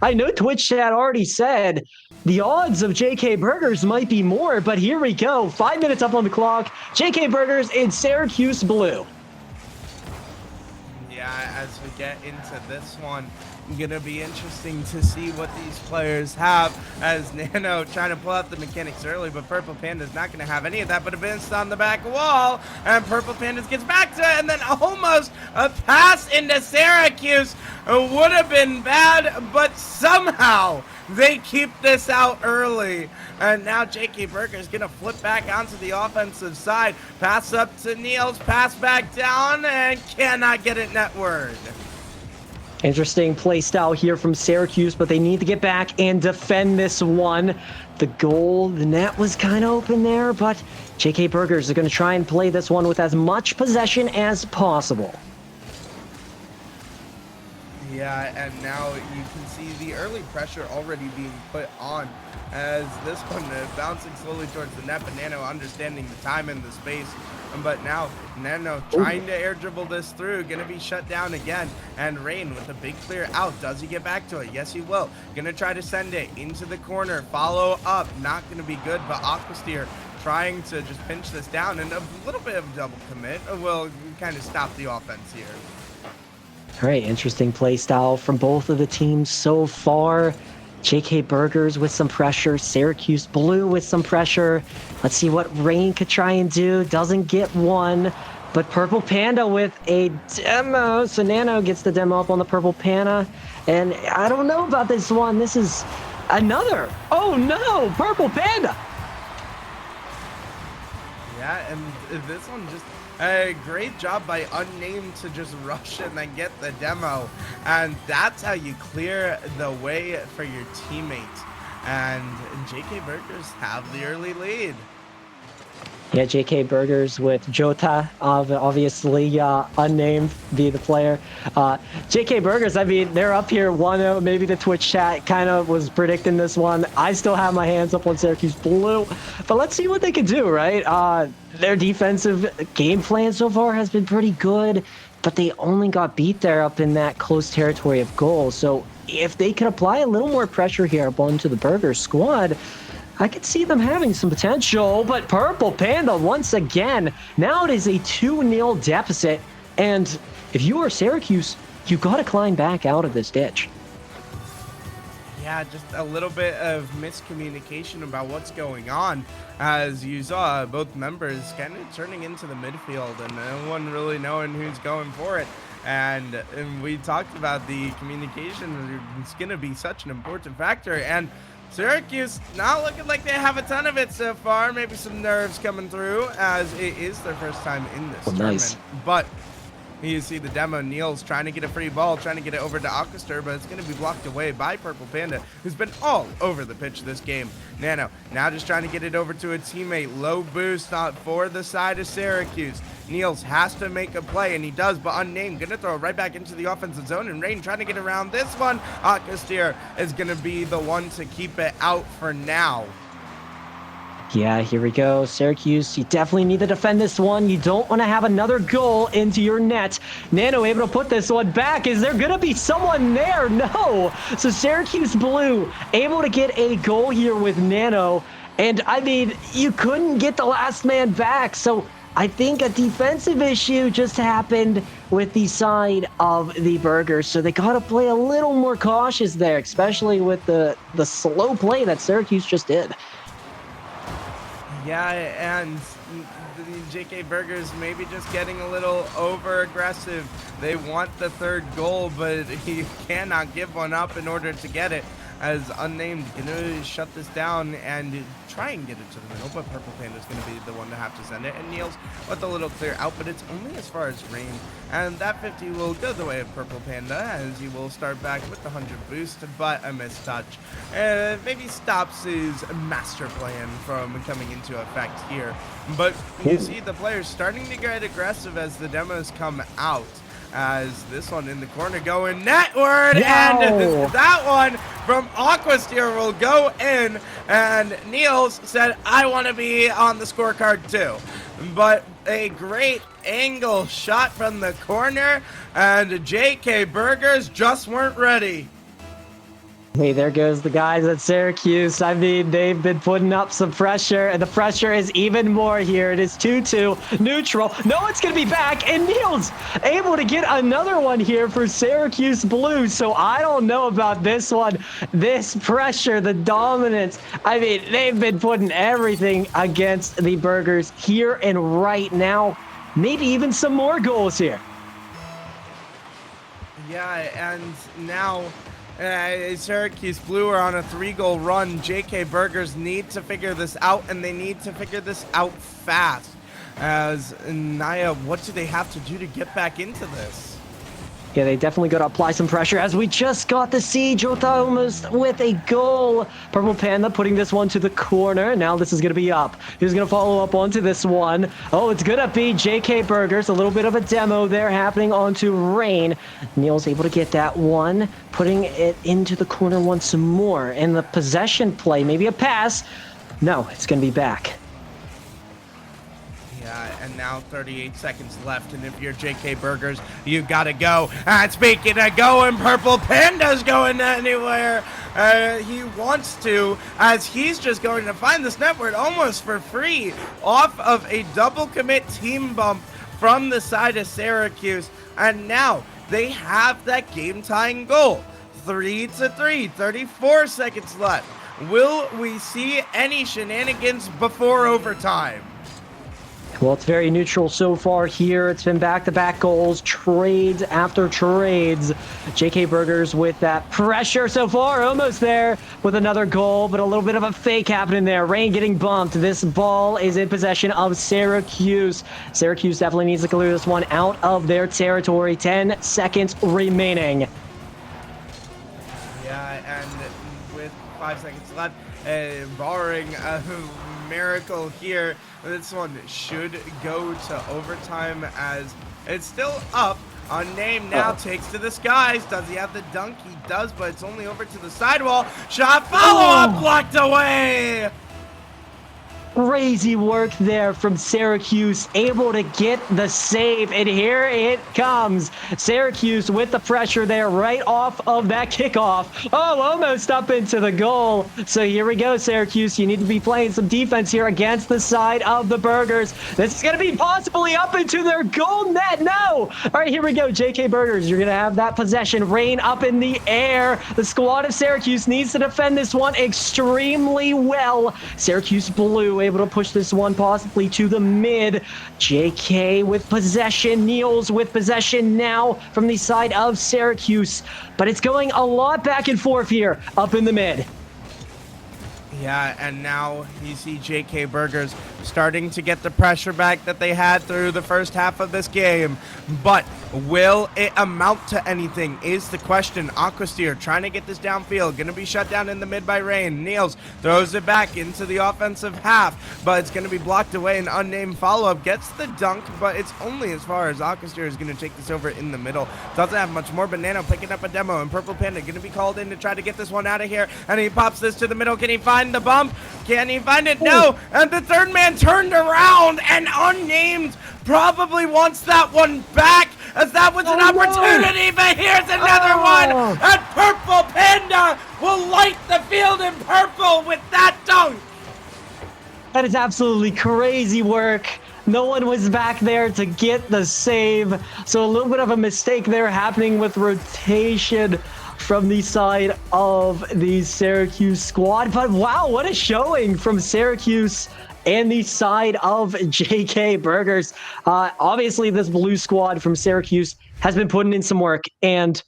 I know Twitch chat already said the odds of JK Burgers might be more, but here we go. 5 minutes up on the clock. JK Burgers in Syracuse blue. Yeah, as we get into this one, gonna be interesting to see what these players have, as Nano trying to pull out the mechanics early, but Purple Panda's not gonna have any of that, but a missed on the back wall, and Purple Pandas gets back to it, and then almost a pass into Syracuse would have been bad, but somehow they keep this out early. And now JK Burger is going to flip back onto the offensive side. Pass up to Niels, pass back down, and cannot get it netward. Interesting play style here from Syracuse, but they need to get back and defend this one. The goal, the net was kind of open there, but JK Burgers are going to try and play this one with as much possession as possible. Yeah, and now you can see the early pressure already being put on as this one bouncing slowly towards the net, but Nano understanding the time and the space. But now Nano trying to air dribble this through, gonna be shut down again. And Rain with a big clear out. Does he get back to it? Yes, he will. Gonna try to send it into the corner. Follow up, not gonna be good, but Aquasteer trying to just pinch this down, and a little bit of double commit will kind of stop the offense here. All right, interesting play style from both of the teams so far. JK Burgers with some pressure, Syracuse Blue with some pressure. Let's see what Rain could try and do. Doesn't get one, but Purple Panda with a demo. So Nano gets the demo up on the Purple Panda. And I don't know about this one. This is another. Oh no, Purple Panda. Yeah, and this one just a great job by Unnamed to just rush and then get the demo. And that's how you clear the way for your teammates. And JK Burgers have the early lead. Yeah, JK Burgers with Jota, obviously unnamed, be the player. JK Burgers, I mean, they're up here 1-0. Maybe the Twitch chat kind of was predicting this one. I still have my hands up on Syracuse Blue, but let's see what they can do, right? Their defensive game plan so far has been pretty good, but they only got beat there up in that close territory of goal. So if they could apply a little more pressure here up onto the Burgers squad, I could see them having some potential, but Purple Panda once again. Now it is a 2-0 deficit, and if you are Syracuse, you got to climb back out of this ditch. Yeah, just a little bit of miscommunication about what's going on, as you saw both members kind of turning into the midfield and no one really knowing who's going for it. And we talked about the communication is going to be such an important factor, and Syracuse not looking like they have a ton of it so far. Maybe some nerves coming through, as it is their first time in this tournament. Nice. But you see the demo, Niels trying to get a free ball, trying to get it over to Aquaster, but it's going to be blocked away by Purple Panda, who's been all over the pitch this game. Nano now just trying to get it over to a teammate. Low boost for the side of Syracuse. Niels has to make a play, and he does, but Unnamed gonna throw it right back into the offensive zone, and Rain trying to get around this one. Aquaster is gonna be the one to keep it out for now. Yeah, here we go. Syracuse, you definitely need to defend this one. You don't want to have another goal into your net. Nano able to put this one back. Is there going to be someone there? No. So Syracuse Blue able to get a goal here with Nano. And, I mean, you couldn't get the last man back. So I think a defensive issue just happened with the side of the Burgers. So they got to play a little more cautious there, especially with the slow play that Syracuse just did. Yeah, and the JK Burgers maybe just getting a little over aggressive. They want the third goal, but he cannot give one up in order to get it, as Unnamed gonna shut this down and try and get it to the middle, but Purple Panda is going to be the one to have to send it, and Niels with a little clear out, but it's only as far as Rain, and that 50 will go the way of Purple Panda, as he will start back with the 100 boost, but a missed touch maybe stops his master plan from coming into effect here. But you see the players starting to get aggressive as the demos come out, as this one in the corner going netward, and that one from Aquasteer will go in, and Niels said, I want to be on the scorecard too. But a great angle shot from the corner, and JK Burgers just weren't ready. Hey, there goes the guys at Syracuse. I mean, they've been putting up some pressure, and the pressure is even more here. It is 2-2, neutral. No, it's going to be back, and Neil's able to get another one here for Syracuse Blue. So I don't know about this one. This pressure, the dominance. I mean, they've been putting everything against the Burgers here and right now. Maybe even some more goals here. Yeah, and now Syracuse Blue are on a 3-goal run. JK Burgers need to figure this out, and they need to figure this out fast. As Nyah, what do they have to do to get back into this? Yeah, they definitely got to apply some pressure, as we just got to see Jota almost with a goal. Purple Panda putting this one to the corner. Now this is going to be up. Who's going to follow up onto this one? Oh, it's going to be JK Burgers. A little bit of a demo there happening onto Rain. Neil's able to get that one, putting it into the corner once more. And the possession play, maybe a pass. No, it's going to be back. And now 38 seconds left, and if you're JK Burgers, you gotta go. And speaking of going, Purple Panda's going anywhere he wants to, as he's just going to find this network almost for free off of a double commit team bump from the side of Syracuse. And now they have that game-tying goal. 3-3, 34 seconds left. Will we see any shenanigans before overtime? Well, it's very neutral so far here. It's been back-to-back goals, trades after trades. JK Burgers with that pressure so far, almost there with another goal, but a little bit of a fake happening there. Rain getting bumped. This ball is in possession of Syracuse. Syracuse definitely needs to clear this one out of their territory. 10 seconds remaining. Yeah, and with 5 seconds left, barring a miracle here, this one should go to overtime, as it's still up. Unnamed now takes to the skies. Does he have the dunk? He does, but it's only over to the sidewall. Shot follow-up blocked away. Crazy work there from Syracuse, able to get the save, and here it comes. Syracuse with the pressure there right off of that kickoff. Oh, almost up into the goal. So here we go, Syracuse. You need to be playing some defense here against the side of the Burgers. This is going to be possibly up into their goal net. No! All right, here we go. JK Burgers, you're going to have that possession. Rain up in the air. The squad of Syracuse needs to defend this one extremely well. Syracuse Blue able to push this one possibly to the mid. JK with possession. Niels with possession now from the side of Syracuse. But it's going a lot back and forth here up in the mid. Yeah, and now you see JK Burgers starting to get the pressure back that they had through the first half of this game. But will it amount to anything is the question. Aquasteer trying to get this downfield. Going to be shut down in the mid by Rain. Niels throws it back into the offensive half, but it's going to be blocked away. An unnamed follow-up gets the dunk, but it's only as far as Aquasteer is going to take this over in the middle. Doesn't have much more. Banana picking up a demo, and Purple Panda going to be called in to try to get this one out of here. And he pops this to the middle. Can he find the bump? Can he find it? No. And the third man turned around, and unnamed probably wants that one back, as that was an opportunity, but here's another one, and Purple Panda will light the field in purple with that dunk. That is absolutely crazy work. No one was back there to get the save, so a little bit of a mistake there happening with rotation from the side of the Syracuse squad. But wow, what a showing from Syracuse and the side of JK Burgers. Obviously, this blue squad from Syracuse has been putting in some work, and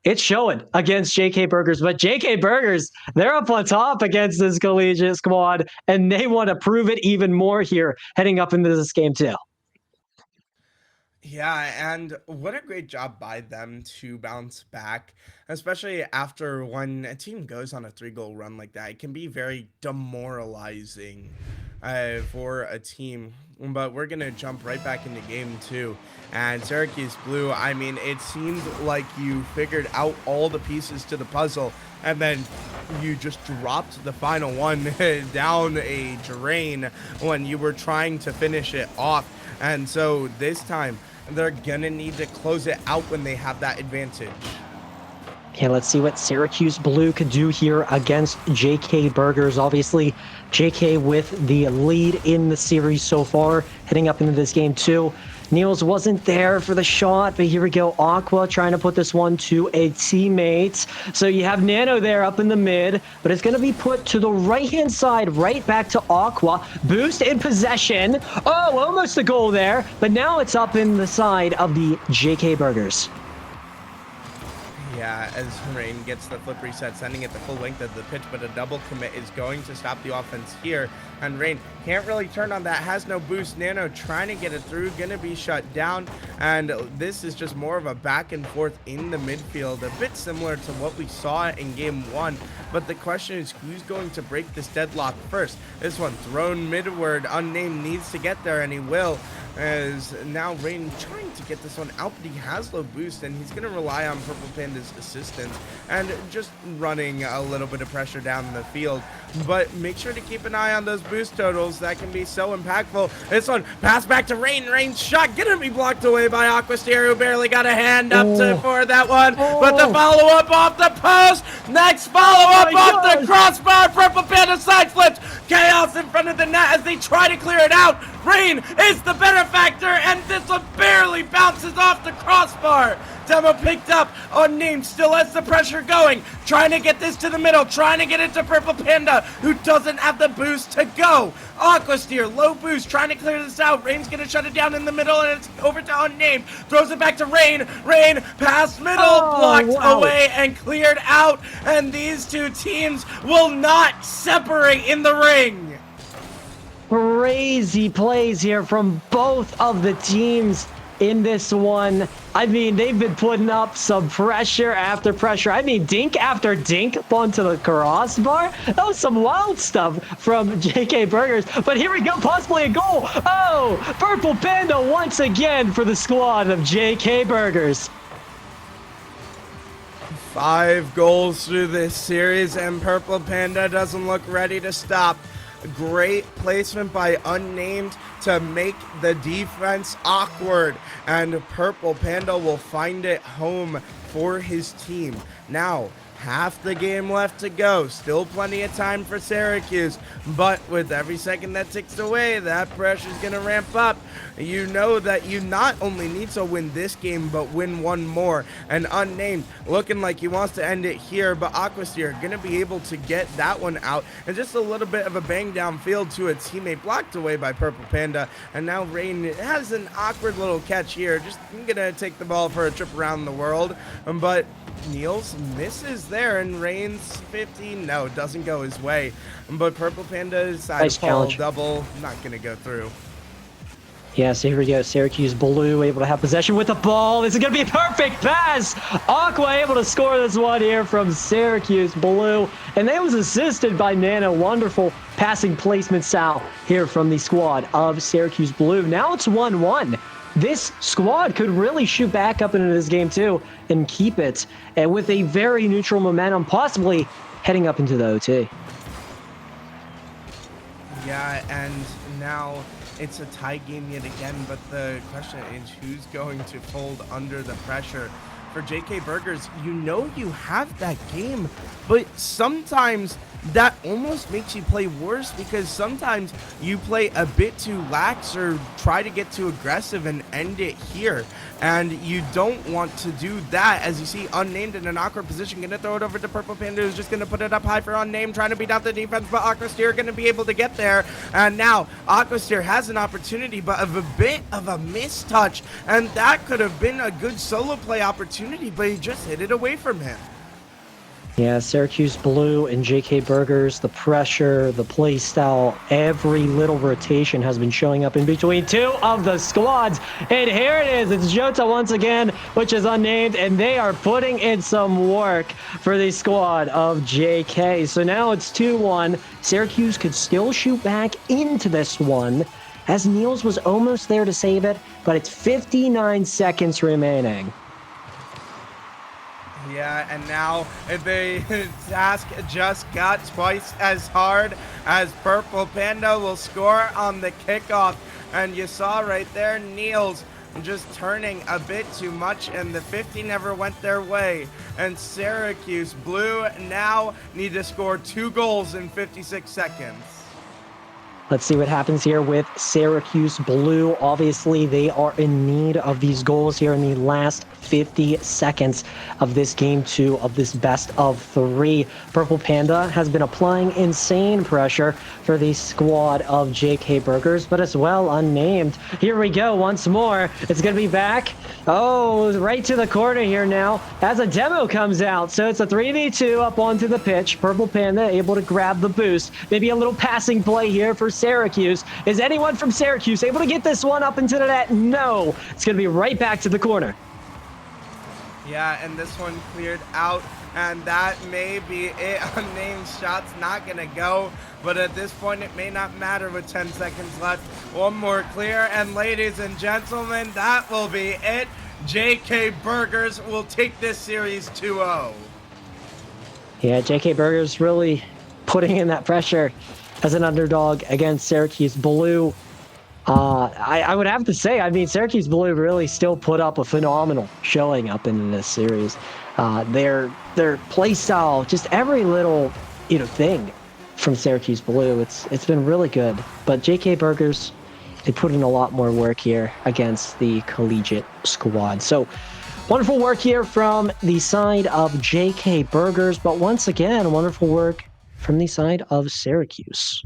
it's showing against JK Burgers. But JK Burgers, they're up on top against this collegiate squad, and they want to prove it even more here heading up into this game too. Yeah, and what a great job by them to bounce back, especially after when a team goes on a 3-goal run like that. It can be very demoralizing for a team, but we're going to jump right back into game 2. And Syracuse Blue, I mean, it seemed like you figured out all the pieces to the puzzle, and then you just dropped the final one down a drain when you were trying to finish it off. And so this time, they're gonna need to close it out when they have that advantage. Okay, let's see what Syracuse Blue could do here against JK Burgers. Obviously, JK with the lead in the series so far, heading up into this game too. Niels wasn't there for the shot, but here we go. Aqua trying to put this one to a teammate. So you have Nano there up in the mid, but it's going to be put to the right-hand side, right back to Aqua. Boost in possession. Oh, almost a goal there, but now it's up in the side of the JK Burgers. Yeah, as Rain gets the flip reset, sending it the full length of the pitch, but a double commit is going to stop the offense here. And Rain can't really turn on that, has no boost. Nano trying to get it through, gonna be shut down. And this is just more of a back and forth in the midfield, a bit similar to what we saw in game 1. But the question is, who's going to break this deadlock first? This one thrown midward, Unnamed needs to get there, and he will. As now Rain trying to get this one out, but he has low boost, and he's going to rely on Purple Panda's assistance and just running a little bit of pressure down the field. But make sure to keep an eye on those boost totals. That can be so impactful. This one, pass back to Rain. Rain's shot gonna be blocked away by Aquasteer, who barely got a hand up for that one. But the follow-up off the post. Next follow-up off the crossbar. Purple Panda side flips. Chaos in front of the net as they try to clear it out. Rain is the benefactor, and this one barely bounces off the crossbar. Demo picked up, Unnamed still has the pressure going, trying to get this to the middle, trying to get it to Purple Panda, who doesn't have the boost to go. Aquasteer, low boost, trying to clear this out. Rain's gonna shut it down in the middle, and it's over to Unnamed. Throws it back to Rain. Rain, past middle, blocked away and cleared out. And these two teams will not separate in the ring. Crazy plays here from both of the teams in this one. I mean, they've been putting up some pressure after pressure. I mean, dink after dink onto the crossbar. That was some wild stuff from JK Burgers. But here we go, possibly a goal. Oh, Purple Panda once again for the squad of JK Burgers. 5 goals through this series, and Purple Panda doesn't look ready to stop. Great placement by Unnamed to make the defense awkward, and Purple Panda will find it home for his team. Now, half the game left to go. Still plenty of time for Syracuse, but with every second that ticks away, that pressure's going to ramp up. You know that you not only need to win this game, but win one more. And Unnamed looking like he wants to end it here, but Aquasteer going to be able to get that one out. And just a little bit of a bang downfield to a teammate, blocked away by Purple Panda. And now Rain has an awkward little catch here. Just going to take the ball for a trip around the world. But Niels misses there, and Rain's 50. No, doesn't go his way. But Purple Panda decided to pull double. Not going to go through. Yeah, so here we go. Syracuse Blue able to have possession with the ball. This is going to be a perfect pass. Aqua able to score this one here from Syracuse Blue. And that was assisted by Nano. Wonderful passing placement, Sal, here from the squad of Syracuse Blue. Now it's 1-1. This squad could really shoot back up into this game too and keep it, and with a very neutral momentum, possibly heading up into the OT. Yeah, and now it's a tie game yet again, but the question is who's going to fold under the pressure. For JK Burgers, you know you have that game, but sometimes that almost makes you play worse, because sometimes you play a bit too lax or try to get too aggressive and end it here. And you don't want to do that, as you see Unnamed in an awkward position, gonna throw it over to Purple Panda, who's just gonna put it up high for Unnamed, trying to beat out the defense, but Aquasteer gonna be able to get there. And now Aquasteer has an opportunity, but of a bit of a mistouch, and that could have been a good solo play opportunity, but he just hit it away from him. Yeah, Syracuse Blue and JK Burgers, the pressure, the play style, every little rotation has been showing up in between two of the squads. And here it is. It's Jota once again, which is Unnamed, and they are putting in some work for the squad of JK. So now it's 2-1. Syracuse could still shoot back into this one, as Niels was almost there to save it, but it's 59 seconds remaining. Yeah, and now the task just got twice as hard, as Purple Panda will score on the kickoff. And you saw right there, Niels just turning a bit too much, and the 50 never went their way. And Syracuse Blue now need to score 2 goals in 56 seconds. Let's see what happens here with Syracuse Blue. Obviously, they are in need of these goals here in the last 50 seconds of this game 2 of this best of 3. Purple Panda has been applying insane pressure for the squad of JK Burgers, but as well unnamed. Here we go once more. It's going to be back. Oh, right to the corner here now as a demo comes out. So it's a 3v2 up onto the pitch. Purple Panda able to grab the boost. Maybe a little passing play here for Syracuse. Is anyone from Syracuse able to get this one up into the net? No. It's going to be right back to the corner. Yeah, and this one cleared out, and that may be it. Unnamed shot's not going to go, but at this point it may not matter with 10 seconds left. One more clear, and ladies and gentlemen, that will be it. JK Burgers will take this series 2-0. Yeah, JK Burgers really putting in that pressure as an underdog against Syracuse Blue. I would have to say, I mean, Syracuse Blue really still put up a phenomenal showing up in this series. Their play style, just every little thing from Syracuse Blue, it's been really good. But JK Burgers, they put in a lot more work here against the collegiate squad. So wonderful work here from the side of JK Burgers, but once again, wonderful work from the side of Syracuse.